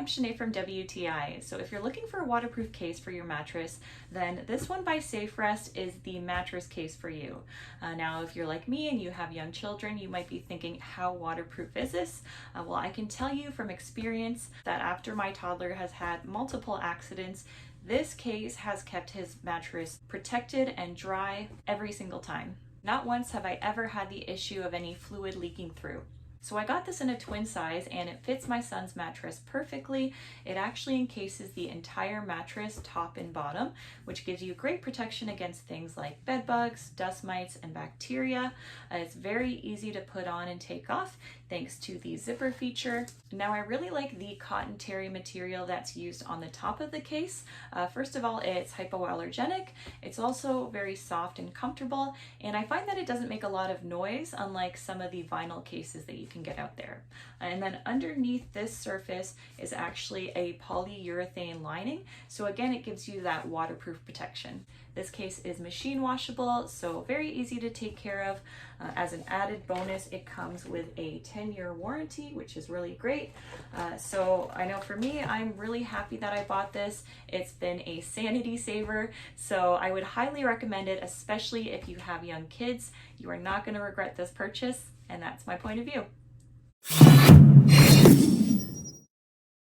I'm Shanae from WTI. So if you're looking for a waterproof case for your mattress, then this one by SafeRest is the mattress case for you. Now, if you're like me and you have young children, you might be thinking, how waterproof is this? Well, I can tell you from experience that after my toddler has had multiple accidents, this case has kept his mattress protected and dry every single time. Not once have I ever had the issue of any fluid leaking through. So I got this in a twin size and it fits my son's mattress perfectly. It actually encases the entire mattress top and bottom, which gives you great protection against things like bed bugs, dust mites, and bacteria. It's very easy to put on and take off thanks to the zipper feature. Now I really like the cotton terry material that's used on the top of the case. First of all, it's hypoallergenic. It's also very soft and comfortable, and I find that it doesn't make a lot of noise, unlike some of the vinyl cases that you can get out there. And then underneath this surface is actually a polyurethane lining. So again, it gives you that waterproof protection. This case is machine washable, so very easy to take care of. As an added bonus, it comes with a 10-year warranty, which is really great. So I know for me, I'm really happy that I bought this. It's been a sanity saver, so I would highly recommend it, especially if you have young kids. You are not going to regret this purchase, and that's my point of view.